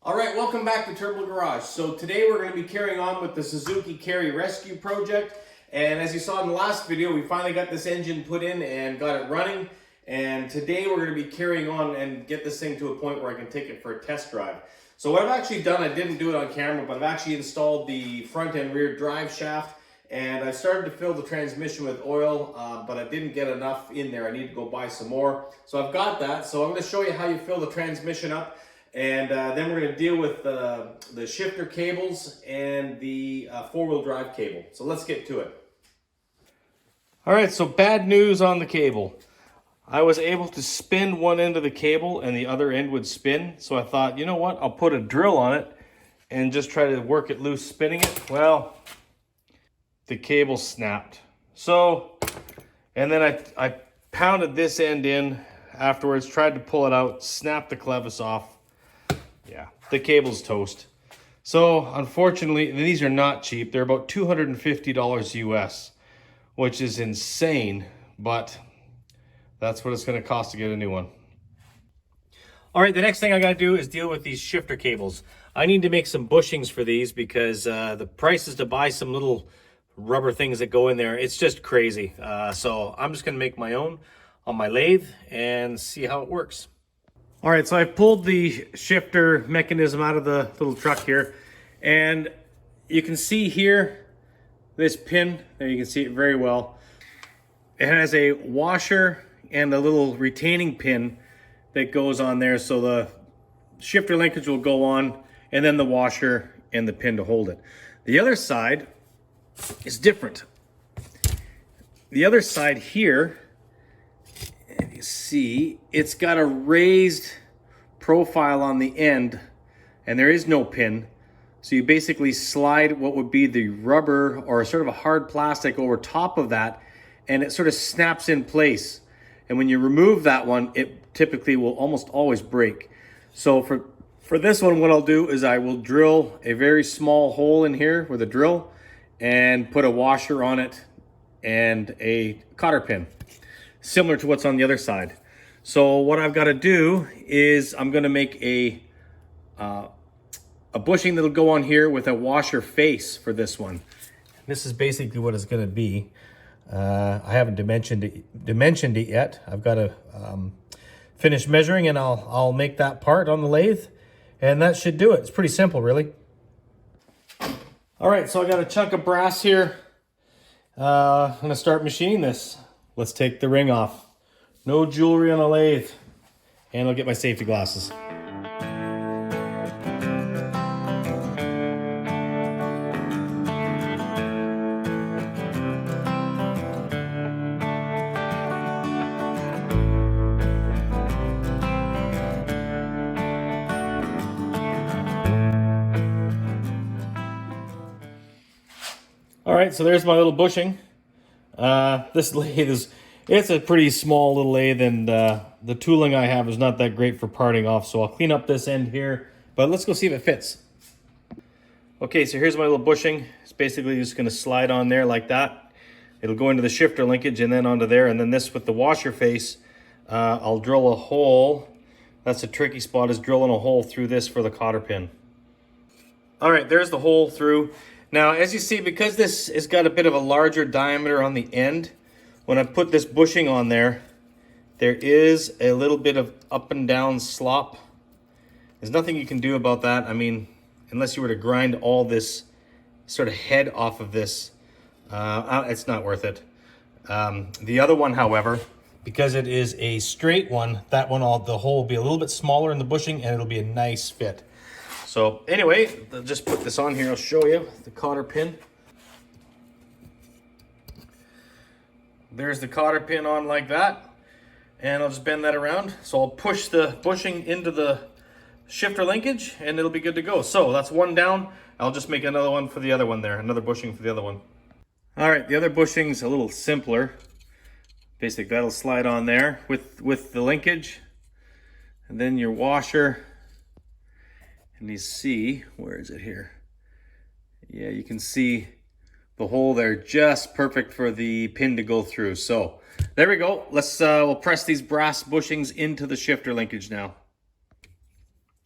All right, welcome back to Turbo Garage. So today we're going to be carrying on with the Suzuki Carry Rescue project. And as you saw in the last video, we finally got this engine put in and got it running. And today we're going to be carrying on and get this thing to a point where I can take it for a test drive. So what I've actually done, I didn't do it on camera, but I've actually installed the front and rear drive shaft. And I started to fill the transmission with oil, but I didn't get enough in there. I need to go buy some more. So I've got that. So I'm going to show you how you fill the transmission up. And then we're going to deal with the shifter cables and the four-wheel drive cable. So let's get to it. All right, so bad news on the cable. I was able to spin one end of the cable and the other end would spin. So I thought, you know what, I'll put a drill on it and just try to work it loose spinning it. Well, the cable snapped. So, and then I pounded this end in afterwards, tried to pull it out, snapped the clevis off. Yeah, the cable's toast. So unfortunately, these are not cheap. They're about $250 US, which is insane, but that's what it's going to cost to get a new one. All right, the next thing I got to do is deal with these shifter cables. I need to make some bushings for these because the prices to buy some little rubber things that go in there, it's just crazy. So I'm just going to make my own on my lathe and see how it works. All right, so I pulled the shifter mechanism out of the little truck here, and you can see here, this pin, there you can see it very well. It has a washer and a little retaining pin that goes on there, so the shifter linkage will go on, and then the washer and the pin to hold it. The other side is different. The other side here, and you see, it's got a raised profile on the end, and there is no pin. So you basically slide what would be the rubber or sort of a hard plastic over top of that, and it sort of snaps in place. And when you remove that one, it typically will almost always break. So for this one, what I'll do is I will drill a very small hole in here with a drill and put a washer on it and a cotter pin, similar to what's on the other side. So what I've got to do is I'm going to make a bushing that'll go on here with a washer face for this one. This is basically what it's going to be. I haven't dimensioned it yet. I've got to finish measuring, and I'll make that part on the lathe, and that should do it. It's pretty simple, really. All right, so I got a chunk of brass here. I'm going to start machining this. Let's take the ring off. No jewelry on a lathe. And I'll get my safety glasses. All right, so there's my little bushing. This lathe it's a pretty small little lathe, and the tooling I have is not that great for parting off, so I'll clean up this end here, but let's go see if it fits. Okay, so here's my little bushing. It's basically just going to slide on there like that. It'll go into the shifter linkage and then onto there, and then this with the washer face, I'll drill a hole. That's a tricky spot, is drilling a hole through this for the cotter pin. All right, there's the hole through. Now, as you see, because this has got a bit of a larger diameter on the end, when I put this bushing on there, there is a little bit of up and down slop. There's nothing you can do about that. I mean, unless you were to grind all this sort of head off of this, it's not worth it. The other one, however, because it is a straight one, that one, the hole will be a little bit smaller in the bushing, and it'll be a nice fit. So anyway, I'll just put this on here. I'll show you the cotter pin. There's the cotter pin on like that, and I'll just bend that around. So I'll push the bushing into the shifter linkage, and it'll be good to go. So that's one down. I'll just make another one for the other one there, another bushing for the other one. All right, the other bushing's a little simpler. Basically, that'll slide on there with the linkage, and then your washer. And you see, where is it here? Yeah, you can see the hole there, just perfect for the pin to go through. So there we go. We'll press these brass bushings into the shifter linkage now.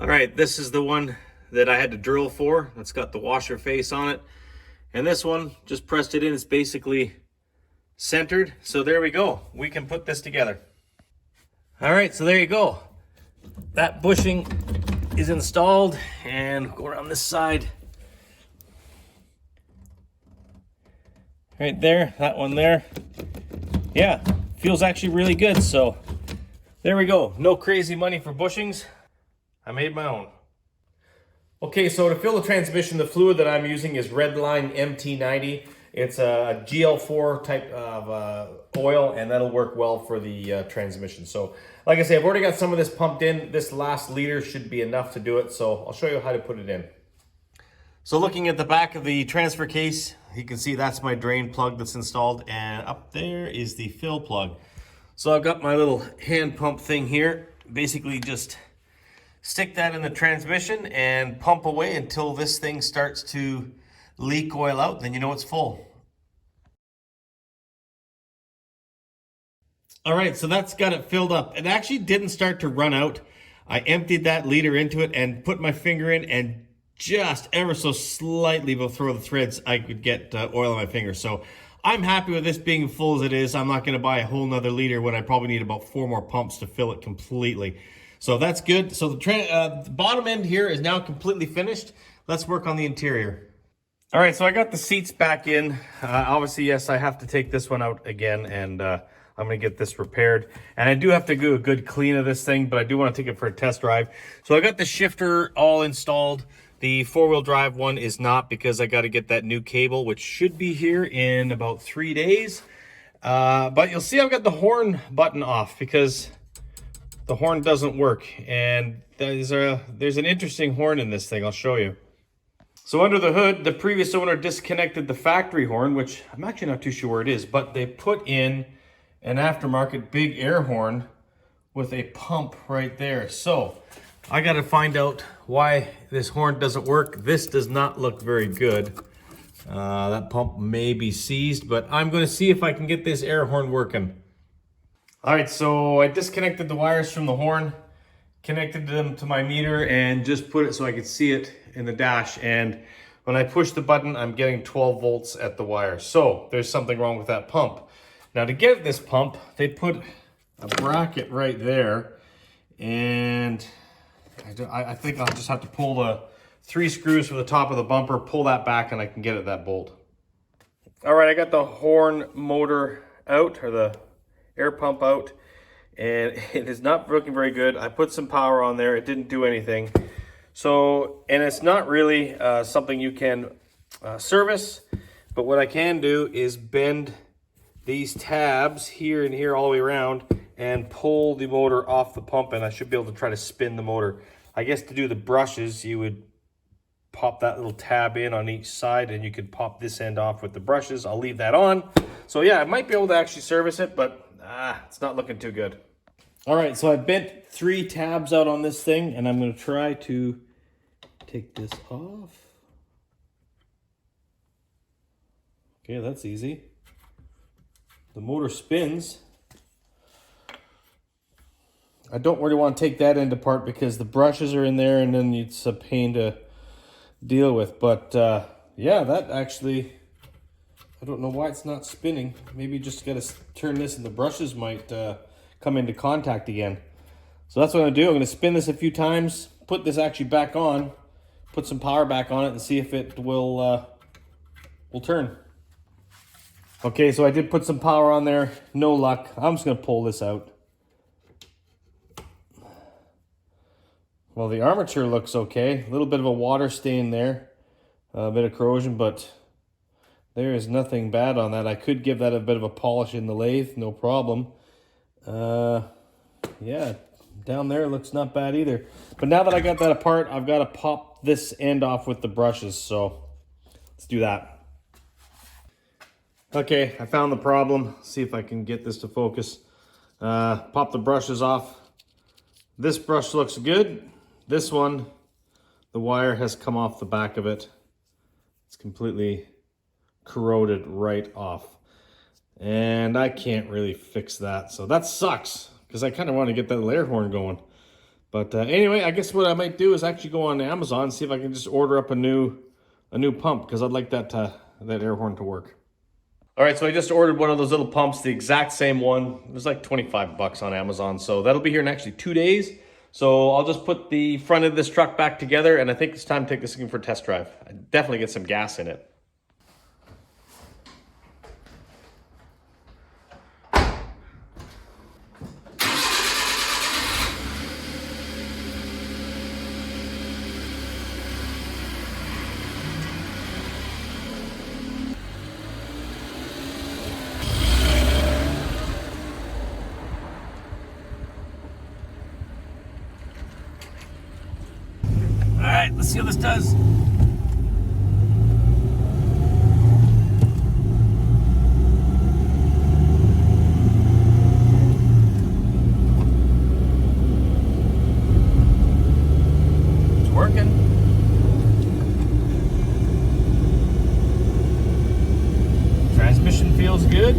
All right, this is the one that I had to drill for. It's got the washer face on it. And this one, just pressed it in. It's basically centered. So there we go. We can put this together. All right, so there you go. That bushing is installed, and go around this side. Right there, that one there. Yeah, feels actually really good. So there we go. No crazy money for bushings. I made my own. Okay, so to fill the transmission, the fluid that I'm using is Redline MT90. It's a GL4 type of oil, and that'll work well for the transmission. So, like I say, I've already got some of this pumped in. This last liter should be enough to do it, so I'll show you how to put it in. So looking at the back of the transfer case, you can see that's my drain plug that's installed, and up there is the fill plug. So I've got my little hand pump thing here. Basically just stick that in the transmission and pump away until this thing starts to leak oil out, then you know it's full. All right, so that's got it filled up. It actually didn't start to run out. I emptied that liter into it and put my finger in, and just ever so slightly before the threads, I could get oil on my finger. So I'm happy with this being full as it is. I'm not gonna buy a whole nother liter when I probably need about 4 more pumps to fill it completely. So that's good. So the bottom end here is now completely finished. Let's work on the interior. All right, so I got the seats back in. Obviously, yes, I have to take this one out again, and I'm gonna get this repaired. And I do have to do a good clean of this thing, but I do wanna take it for a test drive. So I got the shifter all installed. The 4-wheel drive one is not, because I gotta get that new cable, which should be here in about 3 days. But you'll see I've got the horn button off because the horn doesn't work. And there's an interesting horn in this thing, I'll show you. So under the hood, the previous owner disconnected the factory horn, which I'm actually not too sure where it is, but they put in an aftermarket big air horn with a pump right there. So I got to find out why this horn doesn't work. This does not look very good. That pump may be seized, but I'm going to see if I can get this air horn working. All right, so I disconnected the wires from the horn, connected them to my meter, and just put it so I could see it in the dash. And when I push the button, I'm getting 12 volts at the wire. So there's something wrong with that pump. Now to get this pump, they put a bracket right there, and I think I'll just have to pull the 3 screws from the top of the bumper, pull that back, and I can get at that bolt. All right, I got the horn motor out, or the air pump out, and it is not working very good. I put some power on there, it didn't do anything. So, and it's not really something you can service, but what I can do is bend these tabs here and here all the way around and pull the motor off the pump, and I should be able to try to spin the motor. I guess to do the brushes, you would pop that little tab in on each side, and you could pop this end off with the brushes. I'll leave that on. So yeah, I might be able to actually service it, but it's not looking too good. All right, so I bent 3 tabs out on this thing, and I'm going to try to take this off. Okay, that's easy. The motor spins. I don't really want to take that end apart because the brushes are in there, and then it's a pain to deal with. But yeah, that actually, I don't know why it's not spinning. Maybe just got to turn this and the brushes might come into contact again. So that's what I'm going to do. I'm going to spin this a few times, put this actually back on, put some power back on it, and see if it will turn. Okay, so I did put some power on there. No luck. I'm just going to pull this out. Well, the armature looks okay. A little bit of a water stain there. A bit of corrosion, but there is nothing bad on that. I could give that a bit of a polish in the lathe, no problem. Yeah, down there it looks not bad either. But now that I got that apart, I've got to pop this end off with the brushes, so let's do that. Okay, I found the problem. See if I can get this to focus. Pop the brushes off. This brush looks good. This one, the wire has come off the back of it. It's completely corroded right off. And I can't really fix that. So that sucks, because I kind of want to get that air horn going. But anyway, I guess what I might do is actually go on Amazon and see if I can just order up a new pump, because I'd like that air horn to work. All right, so I just ordered one of those little pumps, the exact same one. It was like 25 bucks on Amazon, so that'll be here in actually 2 days. So I'll just put the front of this truck back together, and I think it's time to take this thing for a test drive. I definitely get some gas in it. All right, let's see how this does. It's working. Transmission feels good.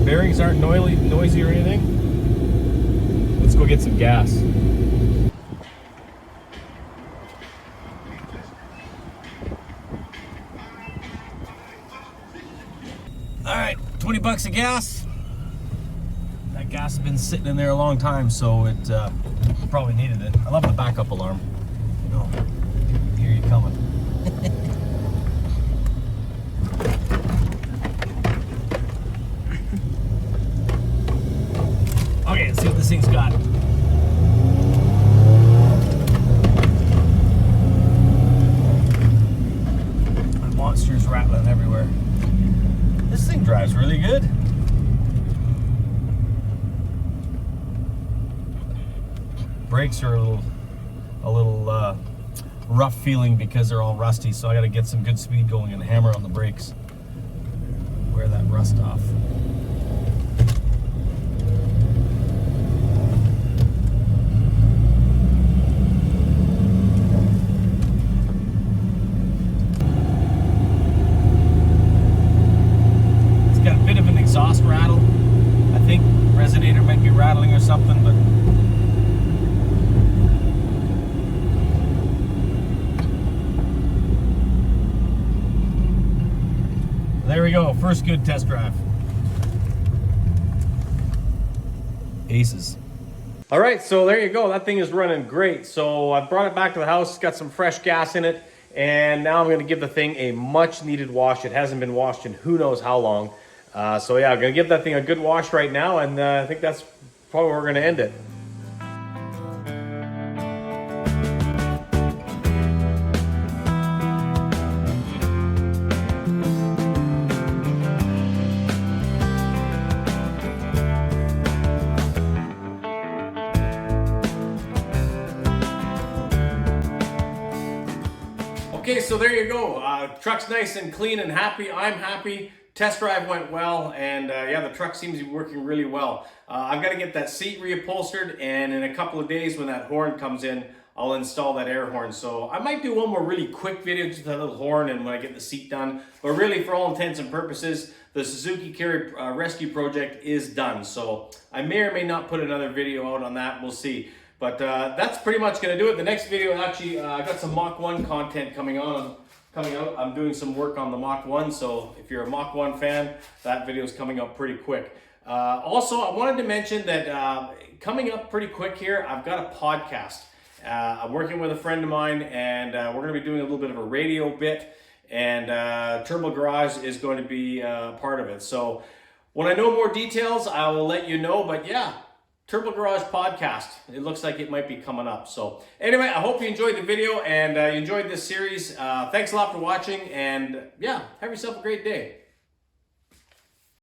Bearings aren't noisy or anything. Let's go get some gas. All right, 20 bucks of gas. That gas has been sitting in there a long time, so it probably needed it. I love the backup alarm. You know, hear you coming. Okay, let's see what this thing's got. The monster's rattling everywhere. This thing drives really good. Brakes are a little rough feeling because they're all rusty, so I got to get some good speed going and hammer on the brakes. Wear that rust off. Exhaust rattle. I think resonator might be rattling or something, but there we go. First good test drive. Aces. All right, so there you go. That thing is running great. So I brought it back to the house, got some fresh gas in it, and now I'm going to give the thing a much needed wash. It hasn't been washed in who knows how long. So yeah, I'm gonna give that thing a good wash right now, and I think that's probably where we're gonna end it. Okay, so there you go. Truck's nice and clean and happy. I'm happy. Test drive went well, and yeah, the truck seems to be working really well. I've got to get that seat reupholstered, and in a couple of days when that horn comes in, I'll install that air horn. So I might do one more really quick video, just that little horn, and when I get the seat done. But really, for all intents and purposes, the Suzuki Carry Rescue project is done. So I may or may not put another video out on that. We'll see. But that's pretty much going to do it. The next video, actually, I got some Mach 1 content coming out. I'm doing some work on the Mach 1, so if you're a Mach 1 fan, that video is coming up pretty quick. Also, I wanted to mention that coming up pretty quick here, I've got a podcast. I'm working with a friend of mine, and we're going to be doing a little bit of a radio bit, and Turbo Garage is going to be part of it. So when I know more details, I will let you know, but yeah, Turbo Garage podcast. It looks like it might be coming up. So anyway, I hope you enjoyed the video and you enjoyed this series. Thanks a lot for watching, and yeah, have yourself a great day.